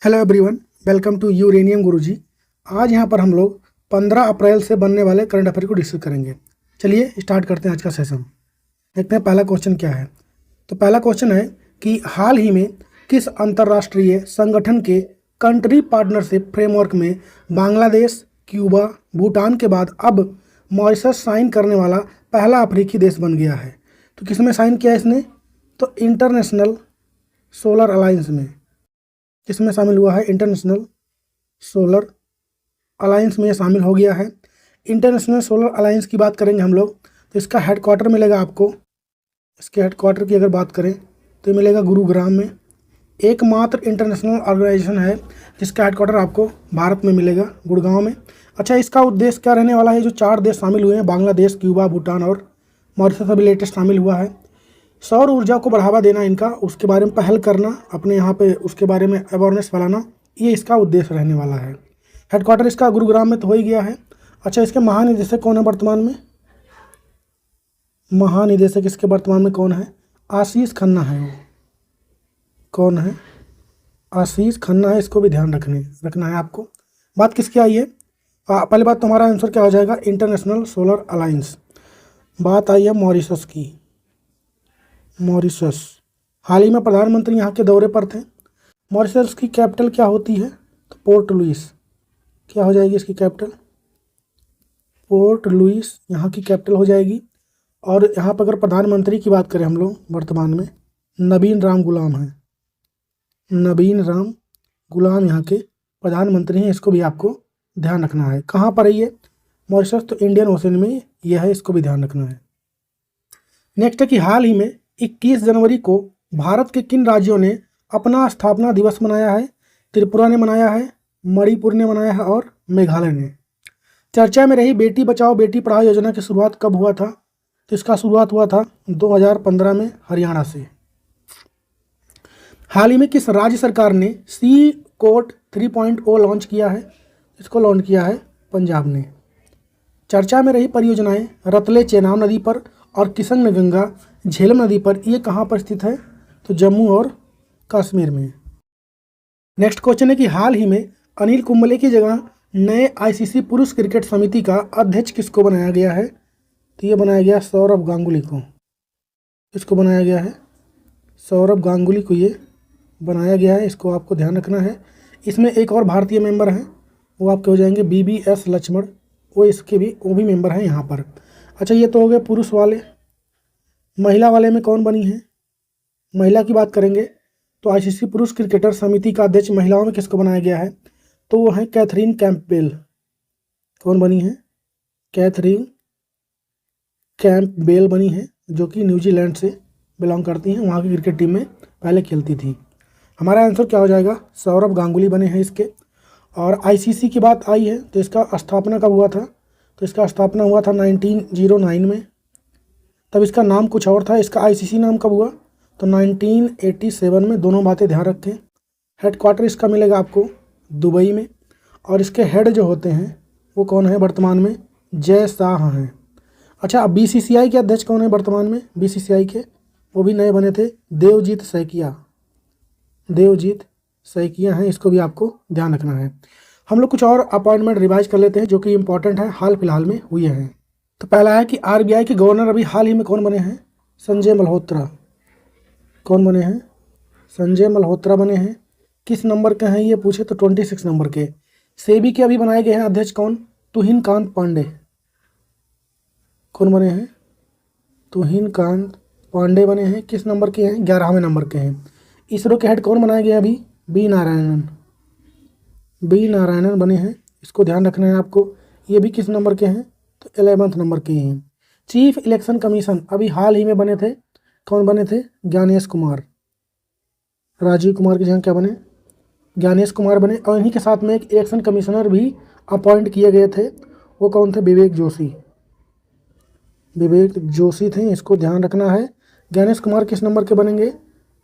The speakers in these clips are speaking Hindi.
Hello everyone, welcome to uranium Guruji. आज यहाँ पर हम लोग 15 अप्रैल से बनने वाले करंट अफेयर को डिस्कस करेंगे। चलिए स्टार्ट करते हैं आज का सेशन। देखते हैं पहला क्वेश्चन क्या है। तो पहला क्वेश्चन है कि हाल ही में किस अंतर्राष्ट्रीय संगठन के कंट्री पार्टनरशिप फ्रेमवर्क में बांग्लादेश, क्यूबा, भूटान के बाद अब मॉरिशस साइन करने वाला पहला अफ्रीकी देश बन गया है। तो किस में साइन किया इसने? तो इंटरनेशनल सोलर अलायंस में। किसमें शामिल हुआ है? इंटरनेशनल सोलर अलायंस में शामिल हो गया है। इंटरनेशनल सोलर अलायंस की बात करेंगे हम लोग तो इसका हेडक्वार्टर मिलेगा आपको। इसके हेडक्वार्टर की अगर बात करें तो ये मिलेगा गुरुग्राम में। एकमात्र इंटरनेशनल ऑर्गेनाइजेशन है जिसका हेडक्वार्टर आपको भारत में मिलेगा, गुड़गांव में। अच्छा, इसका उद्देश्य क्या रहने वाला है? जो 4 देश शामिल हुए हैं, बांग्लादेश, क्यूबा, भूटान और मॉरिशस अभी लेटेस्ट शामिल हुआ है। सौर ऊर्जा को बढ़ावा देना इनका, उसके बारे में पहल करना, अपने यहाँ पे उसके बारे में अवेयरनेस फैलाना, ये इसका उद्देश्य रहने वाला है। हेडक्वार्टर इसका गुरुग्राम में तो हो ही गया है। अच्छा, इसके महानिदेशक कौन है वर्तमान में? महानिदेशक इसके वर्तमान में कौन है? आशीष खन्ना है। वो कौन है? आशीष खन्ना है। इसको भी ध्यान रखना है आपको। बात किसकी आई है? पहली बात तो हमारा आंसर क्या हो जाएगा? International solar alliance. बात आई है मॉरिशस की। मॉरिशस हाल ही में प्रधानमंत्री यहाँ के दौरे पर थे। मॉरिशस की कैपिटल क्या होती है? तो पोर्ट लुइस। क्या हो जाएगी इसकी कैपिटल? पोर्ट लुइस यहाँ की कैपिटल हो जाएगी। और यहाँ पर अगर प्रधानमंत्री की बात करें हम लोग, वर्तमान में नवीन राम गुलाम हैं। नवीन राम गुलाम यहाँ के प्रधानमंत्री हैं। इसको भी आपको ध्यान रखना है। कहाँ पर है ये मॉरिशस? तो इंडियन ओशन में यह है, इसको भी ध्यान रखना है। नेक्स्ट है कि हाल ही में 21 जनवरी को भारत के किन राज्यों ने अपना स्थापना दिवस मनाया है? त्रिपुरा ने मनाया है, मणिपुर ने मनाया है और मेघालय ने। चर्चा में रही बेटी बचाओ बेटी पढ़ाओ योजना की शुरुआत कब हुआ था? तो इसका शुरुआत हुआ था 2015 में हरियाणा से। हाल ही में किस राज्य सरकार ने सी कोट 3.0 लॉन्च किया है? इसको लॉन्च किया है पंजाब ने। चर्चा में रही परियोजनाएं रतले चेनाब नदी पर और किशनगंगा गंगा झेलम नदी पर, ये कहाँ पर स्थित है? तो जम्मू और कश्मीर में। नेक्स्ट क्वेश्चन है कि हाल ही में अनिल कुंबले की जगह नए आईसीसी पुरुष क्रिकेट समिति का अध्यक्ष किसको बनाया गया है? तो ये बनाया गया सौरव गांगुली को। इसको बनाया गया है सौरव गांगुली को, ये बनाया गया है। इसको आपको ध्यान रखना है। इसमें एक और भारतीय मेंबर हैं, वो आपके हो जाएंगे BBS लक्ष्मण। वो भी मेंबर हैं यहाँ पर। अच्छा, ये तो हो गए पुरुष वाले। महिला वाले में कौन बनी है? महिला की बात करेंगे तो आईसीसी पुरुष क्रिकेटर समिति का अध्यक्ष महिलाओं में किसको बनाया गया है? तो वो है कैथरीन कैंपबेल। कौन बनी है? कैथरीन कैंपबेल बनी है, जो कि न्यूजीलैंड से बिलोंग करती हैं। वहाँ की क्रिकेट टीम में पहले खेलती थी। हमारा आंसर क्या हो जाएगा? सौरव गांगुली बने हैं इसके। और आईसीसी की बात आई है तो इसका स्थापना कब हुआ था? तो इसका स्थापना हुआ था 1909 में। तब इसका नाम कुछ और था। इसका आईसीसी नाम कब हुआ? तो 1987 में। दोनों बातें ध्यान रखें। हेडक्वार्टर इसका मिलेगा आपको दुबई में। और इसके हेड जो होते हैं वो कौन है वर्तमान में? जय शाह हैं। अच्छा, अब BCCI के अध्यक्ष कौन है वर्तमान में? BCCI के वो भी नए बने थे, देवजीत सैकिया हैं। इसको भी आपको ध्यान रखना है। हम लोग कुछ और अपॉइंटमेंट रिवाइज कर लेते हैं जो कि इंपॉर्टेंट है, हाल फिलहाल में हुए हैं। तो पहला है कि RBI के गवर्नर अभी हाल ही में कौन बने हैं? संजय मल्होत्रा। कौन बने हैं? संजय मल्होत्रा बने हैं। किस नंबर के हैं ये पूछे तो 26 नंबर के। सेबी के अभी बनाए गए हैं अध्यक्ष कौन? तुहिन कांत पांडे। कौन बने हैं? तुहिन कांत पांडे बने हैं। किस नंबर के हैं? 11वें नंबर के हैं। इसरो के हेड कौन बनाए गए अभी? बी नारायणन बने हैं। इसको ध्यान रखना है आपको। ये भी किस नंबर के हैं? तो 11वें नंबर के हैं। चीफ इलेक्शन कमीशन अभी हाल ही में बने थे। कौन बने थे? ज्ञानेश कुमार। राजीव कुमार की जगह क्या बने? ज्ञानेश कुमार बने। और इन्हीं के साथ में एक इलेक्शन कमिश्नर भी अपॉइंट किए गए थे। वो कौन थे? विवेक जोशी थे। इसको ध्यान रखना है। ज्ञानेश कुमार किस नंबर के बनेंगे?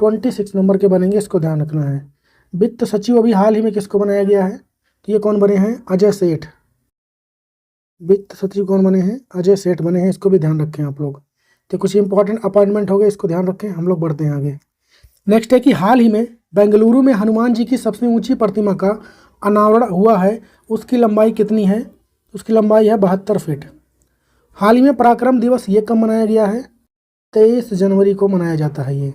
26 नंबर के बनेंगे। इसको ध्यान रखना है। वित्त सचिव अभी हाल ही में किसको बनाया गया है? तो ये कौन बने हैं? अजय सेठ। वित्त सचिव कौन बने हैं? अजय सेठ बने हैं। इसको भी ध्यान रखें आप लोग। तो कुछ इंपॉर्टेंट अपॉइंटमेंट हो गए, इसको ध्यान रखें। हम लोग बढ़ते हैं आगे। नेक्स्ट है कि हाल ही में बेंगलुरु में हनुमान जी की सबसे ऊंची प्रतिमा का अनावरण हुआ है, उसकी लंबाई कितनी है? उसकी लंबाई है 72 फीट। हाल ही में पराक्रम दिवस ये कब मनाया गया है? 23 जनवरी को मनाया जाता है ये।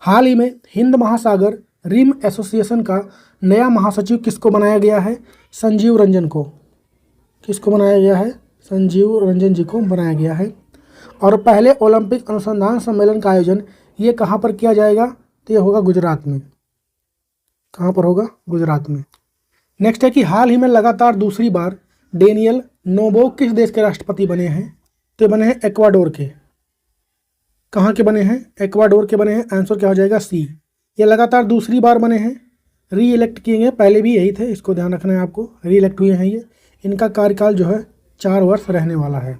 हाल ही में हिंद महासागर रिम एसोसिएशन का नया महासचिव किसको बनाया गया है? संजीव रंजन को। किसको बनाया गया है? संजीव रंजन जी को बनाया गया है। और पहले ओलंपिक अनुसंधान सम्मेलन का आयोजन ये कहाँ पर किया जाएगा? तो ये होगा गुजरात में। कहाँ पर होगा? गुजरात में। नेक्स्ट है कि हाल ही में लगातार दूसरी बार डेनियल नोबोक किस देश के राष्ट्रपति बने हैं? तो बने हैं एक्वाडोर के। कहाँ के बने हैं? एक्वाडोर के बने हैं। आंसर क्या हो जाएगा? सी। ये लगातार दूसरी बार बने हैं, री इलेक्ट किए गए, पहले भी यही थे, इसको ध्यान रखना है आपको। री इलेक्ट हुए हैं ये। इनका कार्यकाल जो है 4 वर्ष रहने वाला है।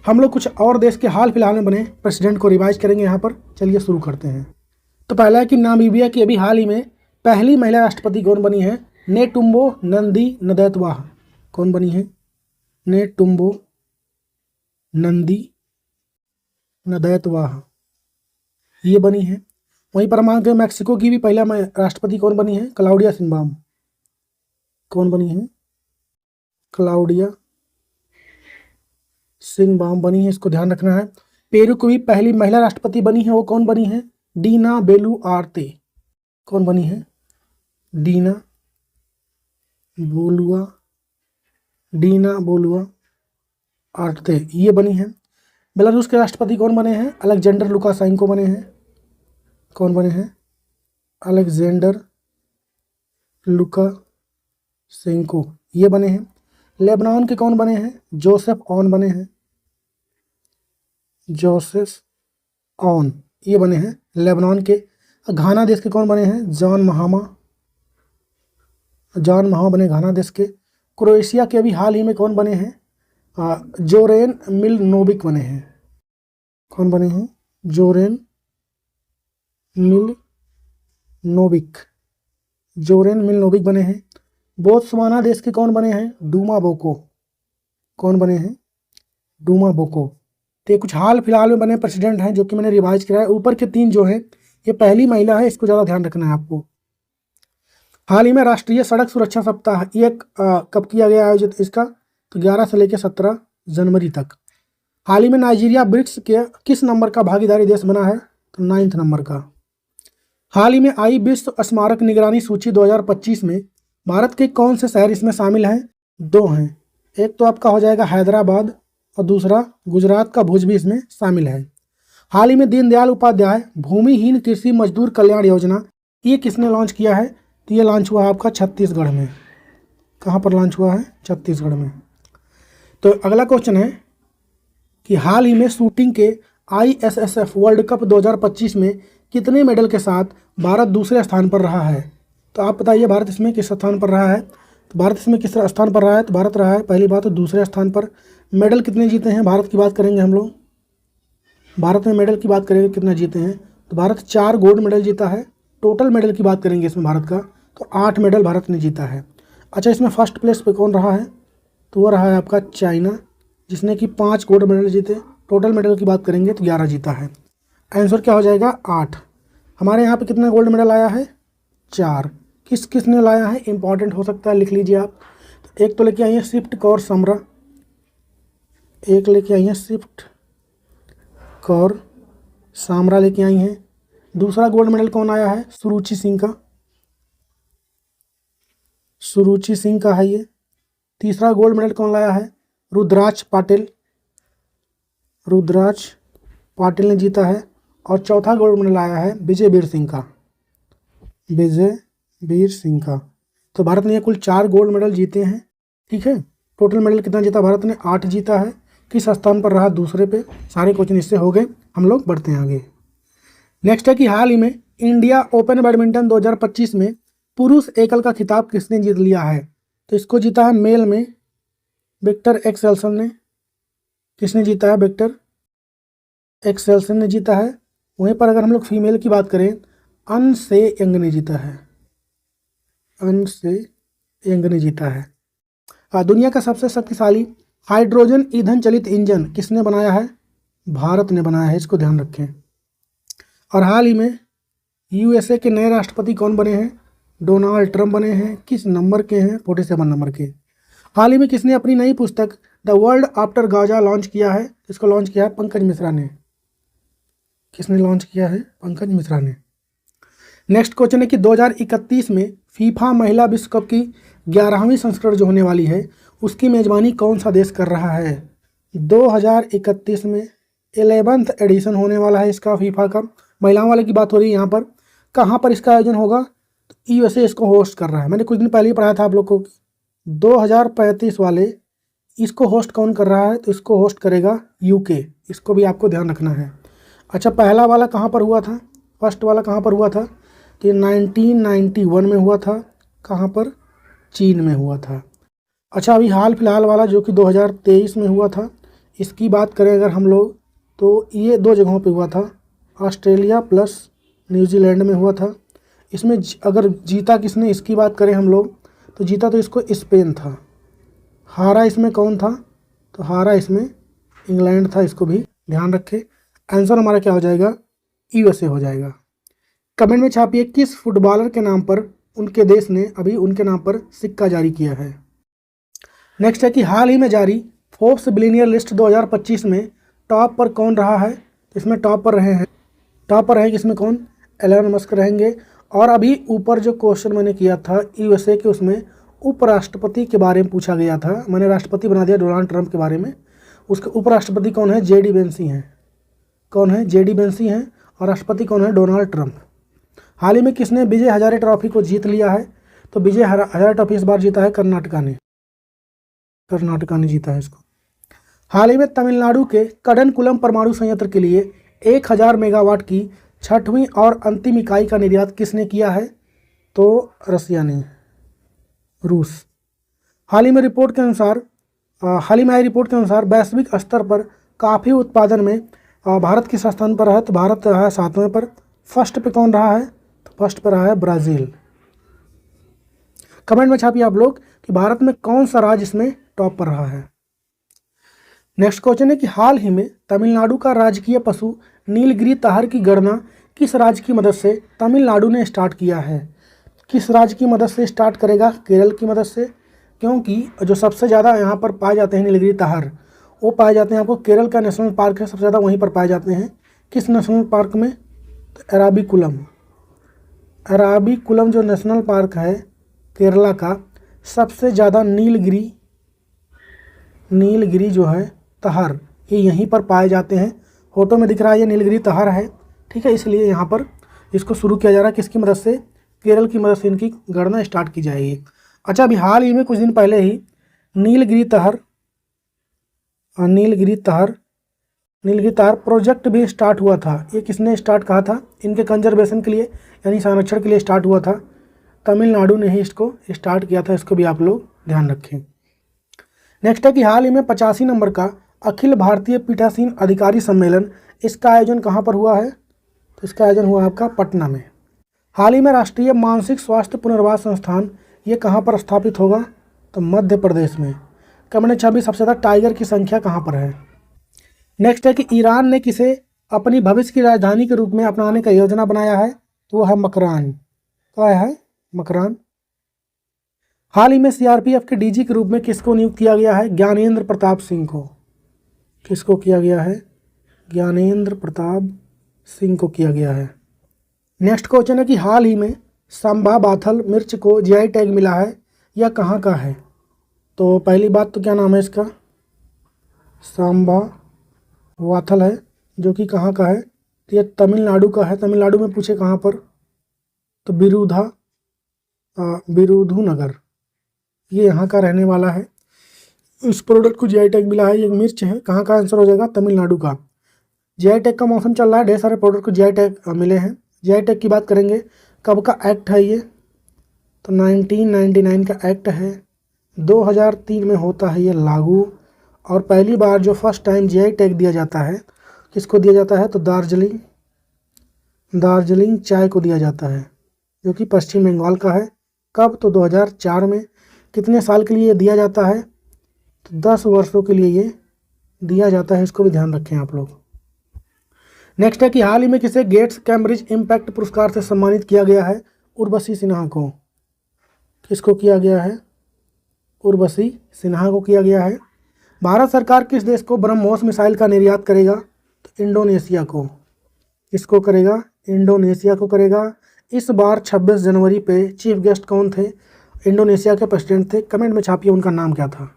हम लोग कुछ और देश के हाल फिलहाल में बने प्रेसिडेंट को रिवाइज करेंगे यहाँ पर। चलिए शुरू करते हैं। तो पहला है कि नामीबिया की अभी हाल ही में पहली महिला राष्ट्रपति कौन बनी है? नेटुम्बो नंदी नदैतवाह। कौन बनी है? नेटुम्बो नंदी नदैतवाह ये बनी है। वहीं पर मान के मैक्सिको की भी पहला राष्ट्रपति कौन बनी है? क्लाउडिया सिंबाम। कौन बनी है? क्लाउडिया सिंबाम बनी है, इसको ध्यान रखना है। पेरू की भी पहली महिला राष्ट्रपति बनी है, वो कौन बनी है? डीना बेलुआर्ते। कौन बनी है? डीना बोलुआ आर्ते ये बनी है। बेलारूस के राष्ट्रपति कौन बने हैं? अलेक्जेंडर लुकाशेंको बने हैं। कौन बने हैं? अलेक्जेंडर लुकाशेंको ये बने हैं। लेबनान के कौन बने हैं? जोसेफ ऑन बने हैं। जोसेफ ऑन ये बने हैं लेबनान के। घाना देश के कौन बने हैं? जॉन महामा बने घाना देश के। क्रोएशिया के अभी हाल ही में कौन बने हैं? जोरेन मिलनोविक बने हैं। कौन बने हैं? जोरेन मिलनोविक बने हैं। बोत्सवाना देश के कौन बने हैं? डूमा बोको। कौन बने हैं? डूमा बोको। तो ये कुछ हाल फिलहाल में बने प्रेसिडेंट हैं जो कि मैंने रिवाइज कराया। ऊपर के 3 जो हैं ये पहली महिला है, इसको ज़्यादा ध्यान रखना है आपको। हाल ही में राष्ट्रीय सड़क सुरक्षा सप्ताह ये कब किया गया आयोजित इसका? तो 11 से लेकर 17 जनवरी तक। हाल ही में नाइजीरिया ब्रिक्स के किस नंबर का भागीदारी देश बना है? तो 9 नंबर का। हाल ही में आई विश्व स्मारक निगरानी सूची 2025 में भारत के कौन से शहर इसमें शामिल हैं? 2 हैं। एक तो आपका हो जाएगा हैदराबाद और दूसरा गुजरात का भुज भी इसमें शामिल है। हाल ही में दीनदयाल उपाध्याय भूमिहीन कृषि मजदूर कल्याण योजना ये किसने लॉन्च किया है? तो ये लॉन्च हुआ आपका छत्तीसगढ़ में। कहाँ पर लॉन्च हुआ है? छत्तीसगढ़ में। तो अगला क्वेश्चन है कि हाल ही में शूटिंग के ISSF वर्ल्ड कप 2025 में कितने मेडल के साथ भारत दूसरे स्थान पर रहा है? तो आप बताइए भारत इसमें किस स्थान पर रहा है? तो भारत इसमें किस स्थान पर रहा है? तो भारत रहा है पहली बात तो दूसरे स्थान पर। मेडल कितने जीते हैं भारत की बात करेंगे हम लोग। भारत में मेडल की बात करेंगे कितना जीते हैं? तो भारत 4 गोल्ड मेडल जीता है। टोटल मेडल की बात करेंगे इसमें भारत का तो 8 मेडल भारत ने जीता है। अच्छा, इसमें फर्स्ट प्लेस पे कौन रहा है? तो वो रहा है आपका चाइना, जिसने कि 5 गोल्ड मेडल जीते। टोटल मेडल की बात करेंगे तो 11 जीता है। आंसर क्या हो जाएगा? 8। हमारे यहाँ पे कितना गोल्ड मेडल आया है? 4। किसने लाया है? इंपॉर्टेंट हो सकता है, लिख लीजिए आप। तो एक तो लेके आई है स्विफ्ट कौर समरा, एक लेके आई है स्विफ्ट कौर सामरा लेके आई हैं। दूसरा गोल्ड मेडल कौन आया है? सुरुचि सिंह का है ये। तीसरा गोल्ड मेडल कौन लाया है? रुद्राक्ष पाटिल ने जीता है। और चौथा गोल्ड मेडल आया है विजय वीर सिंह का। तो भारत ने ये कुल 4 गोल्ड मेडल जीते हैं। ठीक है, टोटल मेडल कितना जीता भारत ने? 8 जीता है। किस स्थान पर रहा? दूसरे पे। सारे क्वेश्चन इससे हो गए। हम लोग बढ़ते हैं आगे। नेक्स्ट है कि हाल ही में इंडिया ओपन बैडमिंटन 2025 में पुरुष एकल का खिताब किसने जीत लिया है? तो इसको जीता है मेल में विक्टर एक्सेल्सन ने। किसने जीता है? विक्टर एक्सेल्सन ने जीता है। वहीं पर अगर हम लोग फीमेल की बात करें, अन से यंग ने जीता है। दुनिया का सबसे शक्तिशाली हाइड्रोजन ईंधन चलित इंजन किसने बनाया है? भारत ने बनाया है, इसको ध्यान रखें। और हाल ही में यूएसए के नए राष्ट्रपति कौन बने हैं? डोनाल्ड ट्रंप बने हैं। किस नंबर के हैं? 47 नंबर के। हाल ही में किसने अपनी नई पुस्तक the world after Gaza launch किया है? इसको लॉन्च किया है पंकज मिश्रा ने। किसने लॉन्च किया है? पंकज मिश्रा ने। नेक्स्ट क्वेश्चन है कि 2031 में फीफा महिला विश्व कप की 11वीं संस्करण जो होने वाली है उसकी मेजबानी कौन सा देश कर रहा है? 2031 में 11th एडिशन होने वाला है इसका फीफा का। महिलाओं वाले की बात हो रही है यहाँ पर। कहाँ पर इसका आयोजन होगा? तो यूएसए इसको होस्ट कर रहा है। मैंने कुछ दिन पहले ही पढ़ाया था आप लोग को। 2035 वाले इसको होस्ट कौन कर रहा है? तो इसको होस्ट करेगा यूके। इसको भी आपको ध्यान रखना है। अच्छा, पहला वाला कहाँ पर हुआ था? फर्स्ट वाला कहाँ पर हुआ था? तो 1991 में हुआ था। कहाँ पर? चीन में हुआ था। अच्छा, अभी हाल फिलहाल वाला जो कि 2023 में हुआ था, इसकी बात करें अगर हम लोग तो ये 2 जगहों पे हुआ था, ऑस्ट्रेलिया प्लस न्यूजीलैंड में हुआ था। इसमें अगर जीता किसने इसकी बात करें हम लोग तो जीता तो इसको स्पेन था। हारा इसमें कौन था? तो हारा इसमें इंग्लैंड था। इसको भी ध्यान रखें। आंसर हमारा क्या हो जाएगा? यूएसए हो जाएगा। कमेंट में छापिए किस फुटबॉलर के नाम पर उनके देश ने अभी उनके नाम पर सिक्का जारी किया है। नेक्स्ट है कि हाल ही में जारी फोर्ब्स बिलियनियर लिस्ट 2025 में टॉप पर कौन रहा है? इसमें टॉप पर रहे किसमें कौन? एलन मस्क रहेंगे। और अभी ऊपर जो क्वेश्चन मैंने किया था यूएसए के, उसमें उपराष्ट्रपति के बारे में पूछा गया था। मैंने राष्ट्रपति बना दिया डोनाल्ड ट्रंप के बारे में। उसके उपराष्ट्रपति कौन है? जेडी वेंसी हैं। कौन है? जेडी वेंसी हैं। और राष्ट्रपति कौन है? Donald Trump. हाल ही में किसने विजय हजारे ट्रॉफी को जीत लिया है? तो विजय हजारे ट्रॉफी इस बार जीता है कर्नाटका ने जीता है इसको। हाल ही में तमिलनाडु के कड़नकुलम परमाणु संयंत्र के लिए 1000 मेगावाट की 6वीं और अंतिम इकाई का निर्यात किसने किया है? तो रसिया ने, रूस। हाल ही में आई रिपोर्ट के अनुसार वैश्विक स्तर पर काफ़ी उत्पादन में भारत किस स्थान पर है? तो भारत रहा है 7वें पर। फर्स्ट पे कौन रहा है? तो फर्स्ट पर रहा है ब्राज़ील। कमेंट में छापिए आप लोग कि भारत में कौन सा राज्य इसमें टॉप पर रहा है। नेक्स्ट क्वेश्चन है कि हाल ही में तमिलनाडु का राजकीय पशु नीलगिरी ताहर की गणना किस राज्य की मदद से तमिलनाडु ने स्टार्ट किया है? किस राज्य की मदद से स्टार्ट करेगा? केरल की मदद से। क्योंकि जो सबसे ज़्यादा यहाँ पर पाए जाते हैं नीलगिरी ताहर, वो पाए जाते हैं आपको केरल का नेशनल पार्क है, सबसे ज़्यादा वहीं पर पाए जाते हैं। किस नेशनल पार्क में? तो अराबिकुलम जो नेशनल पार्क है केरला का, सबसे ज़्यादा नीलगिरी जो है ताहर ये यहीं पर पाए जाते हैं। फोटो में दिख रहा है ये नीलगिरी ताहर है, ठीक है। इसलिए यहाँ पर इसको शुरू किया जा रहा है किसकी मदद से? केरल की मदद से इनकी गणना स्टार्ट की जाएगी। अच्छा, अभी हाल ही में कुछ दिन पहले ही नीलगिरी ताहर प्रोजेक्ट भी स्टार्ट हुआ था। ये किसने स्टार्ट कहा था? इनके कंजर्वेशन के लिए यानी संरक्षण के लिए स्टार्ट हुआ था। तमिलनाडु ने ही इसको स्टार्ट किया था। इसको भी आप लोग ध्यान रखें। नेक्स्ट है कि हाल ही में 85 नंबर का अखिल भारतीय पीठासीन अधिकारी सम्मेलन, इसका आयोजन कहाँ पर हुआ है? तो इसका आयोजन हुआ आपका पटना में। हाल ही में राष्ट्रीय मानसिक स्वास्थ्य पुनर्वास संस्थान ये कहाँ पर स्थापित होगा? तो मध्य प्रदेश में। कमेंट 26 सबसे ज़्यादा टाइगर की संख्या कहाँ पर है? नेक्स्ट है कि ईरान ने किसे अपनी भविष्य की राजधानी के रूप में अपनाने का योजना बनाया है? तो वो है मकरान। क्या है? मकरान। हाल ही में सीआरपीएफ के डीजी के रूप में किसको नियुक्त किया गया है? ज्ञानेंद्र प्रताप सिंह को। किसको किया गया है? ज्ञानेंद्र प्रताप सिंह को किया गया है। नेक्स्ट क्वेश्चन है कि हाल ही में सांबा बाथल मिर्च को जीआई टैग मिला है, यह कहाँ का है? तो पहली बात तो क्या नाम है इसका? सांबा वाथल है, जो कि कहाँ का है? तो यह तमिलनाडु का है। तमिलनाडु में पूछे कहाँ पर? तो बिरुधुनगर, ये यहाँ का रहने वाला है। इस प्रोडक्ट को जीआई टैग मिला है। ये मिर्च है, कहाँ का आंसर हो जाएगा? तमिलनाडु का। जीआई टैग का मौसम चल रहा है, ढेर सारे प्रोडक्ट को जीआई टैग मिले हैं। जीआई टैग की बात करेंगे, कब का एक्ट है ये? तो 1999 का एक्ट है। 2003 में होता है ये लागू। और पहली बार जो फर्स्ट टाइम जीआई टैग दिया जाता है, किसको दिया जाता है? तो दार्जिलिंग चाय को दिया जाता है, जो कि पश्चिम बंगाल का है। कब? तो 2004 में। कितने साल के लिए ये दिया जाता है? तो 10 वर्षों के लिए ये दिया जाता है। इसको भी ध्यान रखें आप लोग। नेक्स्ट है कि हाल ही में किसे गेट्स कैम्ब्रिज इम्पैक्ट पुरस्कार से सम्मानित किया गया है? उर्वशी सिन्हा को। किसको किया गया है? उर्वशी सिन्हा को किया गया है। भारत सरकार किस देश को ब्रह्मोस मिसाइल का निर्यात करेगा? तो इंडोनेशिया को। किसको करेगा? इंडोनेशिया को करेगा। इस बार 26 जनवरी पे चीफ गेस्ट कौन थे? इंडोनेशिया के प्रेसिडेंट थे। कमेंट में छापिए उनका नाम क्या था।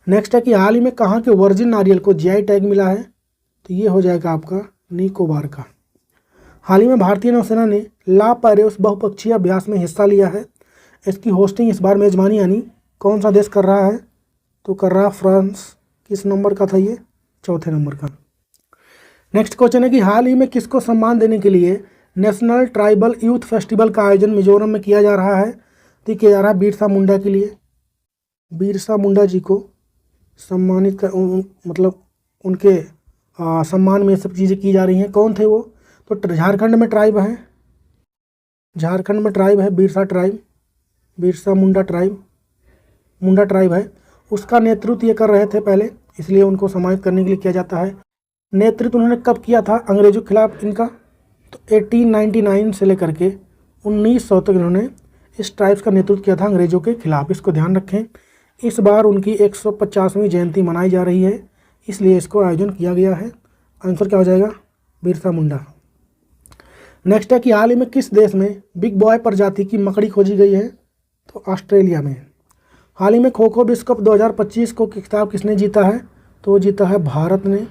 नेक्स्ट है कि हाल ही में कहाँ के वर्जिन नारियल को जीआई टैग मिला है? तो ये हो जाएगा आपका निकोबार का। हाल ही में भारतीय नौसेना ने ला पैरोस बहुपक्षीय अभ्यास में हिस्सा लिया है। इसकी होस्टिंग इस बार मेजबानी यानी कौन सा देश कर रहा है? तो कर रहा फ्रांस। किस नंबर का था ये? चौथे नंबर का। नेक्स्ट क्वेश्चन है कि हाल ही में किसको सम्मान देने के लिए नेशनल ट्राइबल यूथ फेस्टिवल का आयोजन मिजोरम में किया जा रहा है? तो किया जा रहा है बिरसा मुंडा के लिए। बिरसा मुंडा जी को सम्मानित कर मतलब उनके सम्मान में सब चीज़ें की जा रही हैं। कौन थे वो? तो झारखंड में ट्राइब है, झारखंड में ट्राइब है बिरसा ट्राइब, बिरसा मुंडा ट्राइब है। उसका नेतृत्व ये कर रहे थे पहले, इसलिए उनको सम्मानित करने के लिए किया जाता है। नेतृत्व उन्होंने कब किया था अंग्रेजों के खिलाफ इनका? तो 1899 से लेकर के 1900 तक इन्होंने इस ट्राइब्स का नेतृत्व किया था अंग्रेजों के खिलाफ। इसको ध्यान रखें। इस बार उनकी 150वीं जयंती मनाई जा रही है, इसलिए इसको आयोजन किया गया है। आंसर क्या हो जाएगा? बिरसा मुंडा। नेक्स्ट है कि हाल ही में किस देश में बिग बॉय प्रजाति की मकड़ी खोजी गई है? तो ऑस्ट्रेलिया में। हाल ही में खो खो विश्व कप 2025 को खिताब किसने जीता है? तो वो जीता है भारत ने।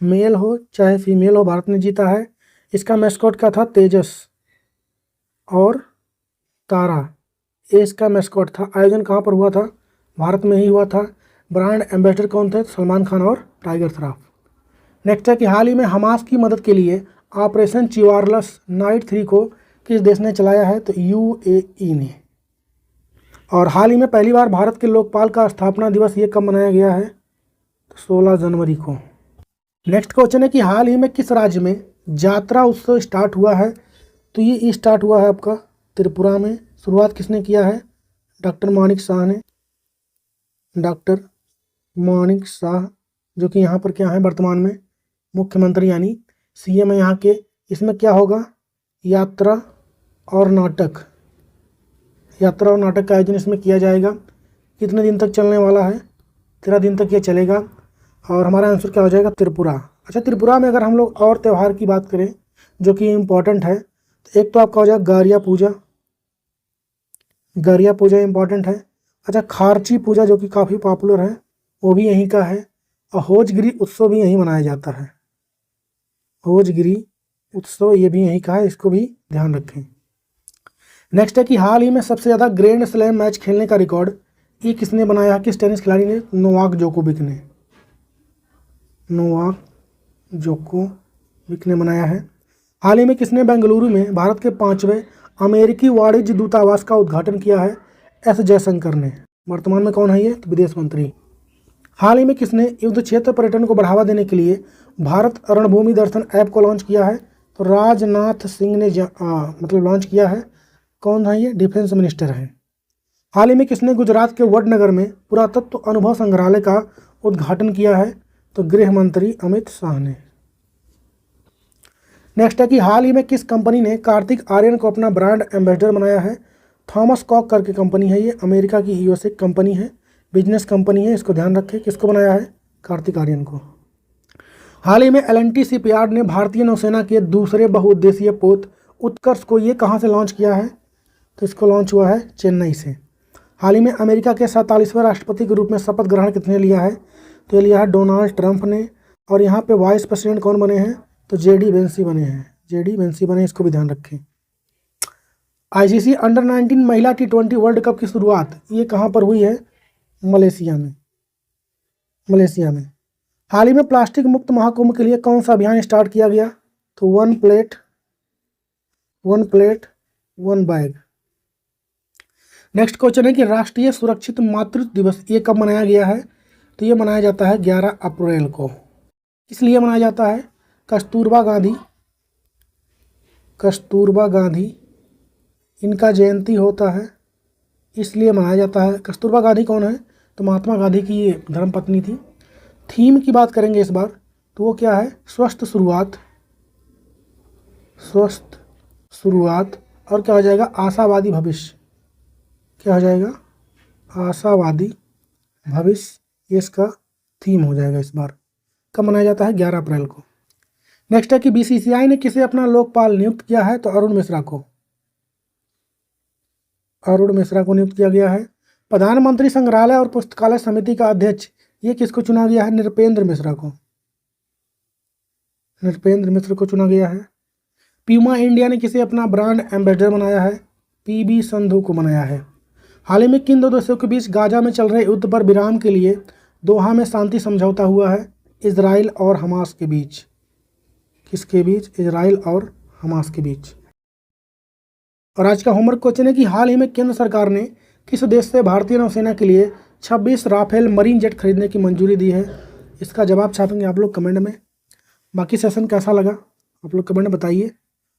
मेल हो चाहे फीमेल हो, भारत ने जीता है। इसका मैस्कॉट क्या था? तेजस और तारा, ये इसका मैस्कॉट था। आयोजन कहाँ पर हुआ था? भारत में ही हुआ था। ब्रांड एम्बेसडर कौन थे? सलमान खान और टाइगर श्रॉफ। नेक्स्ट है कि हाल ही में हमास की मदद के लिए ऑपरेशन चिवारलस नाइट 3 को किस देश ने चलाया है? तो यूएई ने। और हाल ही में पहली बार भारत के लोकपाल का स्थापना दिवस ये कब मनाया गया है? तो 16 जनवरी को। नेक्स्ट क्वेश्चन है कि हाल ही में किस राज्य में यात्रा उत्सव स्टार्ट हुआ है? तो ये स्टार्ट हुआ है आपका त्रिपुरा में। शुरुआत किसने किया है? डॉक्टर मानिक शाह ने। डॉक्टर मानिक शाह जो कि यहाँ पर क्या है वर्तमान में मुख्यमंत्री यानी सीएम है यहाँ के। इसमें क्या होगा? यात्रा और नाटक का आयोजन इसमें किया जाएगा। कितने दिन तक चलने वाला है? 13 दिन तक ये चलेगा। और हमारा आंसर क्या हो जाएगा? त्रिपुरा। अच्छा, त्रिपुरा में अगर हम लोग और त्यौहार की बात करें जो कि इम्पोर्टेंट है, तो एक तो आपका हो जाएगा गारिया पूजा इम्पॉर्टेंट है। अच्छा, खारची पूजा जो कि काफ़ी पॉपुलर है वो भी यहीं का है। और होजगिरी उत्सव भी यहीं मनाया जाता है। होजगिरी उत्सव ये भी यहीं का है, इसको भी ध्यान रखें। नेक्स्ट है कि हाल ही में सबसे ज़्यादा ग्रैंड स्लैम मैच खेलने का रिकॉर्ड ये किसने बनाया? किस टेनिस खिलाड़ी ने? नोवाक जोकोविक ने बनाया है। हाल ही में किसने बेंगलुरु में भारत के 5वें अमेरिकी वाणिज्य दूतावास का उद्घाटन किया है? एस जयशंकर ने। वर्तमान में कौन है ये? तो विदेश मंत्री। हाल ही में किसने युद्ध क्षेत्र पर्यटन को बढ़ावा देने के लिए भारत रणभूमि दर्शन ऐप को लॉन्च किया है? तो राजनाथ सिंह ने लॉन्च किया है। कौन है ये? डिफेंस मिनिस्टर हैं। हाल ही में किसने गुजरात के वडनगर में पुरातत्व अनुभव संग्रहालय का उद्घाटन किया है? तो गृह मंत्री अमित शाह ने। नेक्स्ट है कि हाल ही में किस कंपनी ने कार्तिक आर्यन को अपना ब्रांड एम्बेसडर बनाया है? थॉमस कॉक करके कंपनी है ये, अमेरिका की यूएसए कंपनी है, बिजनेस कंपनी है, इसको ध्यान रखें। किसको बनाया है? कार्तिक आर्यन को। हाल ही में एल&टी शिपयार्ड ने भारतीय नौसेना के दूसरे बहुउद्देशीय पोत उत्कर्ष को ये कहाँ से लॉन्च किया है? तो इसको लॉन्च हुआ है चेन्नई से। हाल ही में अमेरिका के 47वें राष्ट्रपति के रूप में शपथ ग्रहण किसने लिया है? तो ये लिया है डोनाल्ड ट्रंप ने। और यहाँ पे वाइस प्रेसिडेंट कौन बने हैं? तो जेडी वेंसी बने, इसको भी ध्यान रखें। आईसीसी अंडर 19 महिला T20 वर्ल्ड कप की शुरुआत ये कहाँ पर हुई है? मलेशिया में। हाल ही में प्लास्टिक मुक्त महाकुंभ के लिए कौन सा अभियान स्टार्ट किया गया? तो one plate one bag. Next question है कि राष्ट्रीय सुरक्षित मातृत्व दिवस ये कब मनाया गया है? तो ये मनाया जाता है 11 अप्रैल को। किस लिए मनाया जाता है? कस्तूरबा गांधी इनका जयंती होता है, इसलिए मनाया जाता है। कस्तूरबा गांधी कौन है? तो महात्मा गांधी की ये धर्मपत्नी थी। थीम की बात करेंगे इस बार, तो वो क्या है? स्वस्थ शुरुआत स्वस्थ शुरुआत, और क्या हो जाएगा, आशावादी भविष्य। क्या हो जाएगा, आशावादी भविष्य, ये इसका थीम हो जाएगा इस बार। कब मनाया जाता है, 11 अप्रैल को। नेक्स्ट है कि बीसीसीआई ने किसे अपना लोकपाल नियुक्त किया है, तो अरुण मिश्रा को। अरुण मिश्रा को नियुक्त किया गया है। प्रधानमंत्री संग्रहालय और पुस्तकालय समिति का अध्यक्ष, ये किसको चुना गया है, नृपेंद्र मिश्रा को। नृपेंद्र मिश्र को चुना गया है। प्यूमा इंडिया ने किसे अपना ब्रांड एम्बेसडर बनाया है, पीबी संधू को बनाया है। हाल ही में किन दो देशों के बीच गाजा में चल रहे युद्ध पर विराम के लिए दोहा में शांति समझौता हुआ है, इजराइल और हमास के बीच। किसके बीच, इजराइल और हमास के बीच। और आज का होमवर्क क्वेश्चन है कि हाल ही में केंद्र सरकार ने किस देश से भारतीय नौसेना के लिए 26 राफेल मरीन जेट खरीदने की मंजूरी दी है। इसका जवाब छापेंगे आप लोग कमेंट में। बाकी सेशन कैसा लगा आप लोग कमेंट में बताइए।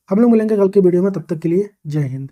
हम लोग मिलेंगे कल की वीडियो में, तब तक के लिए जय हिंद।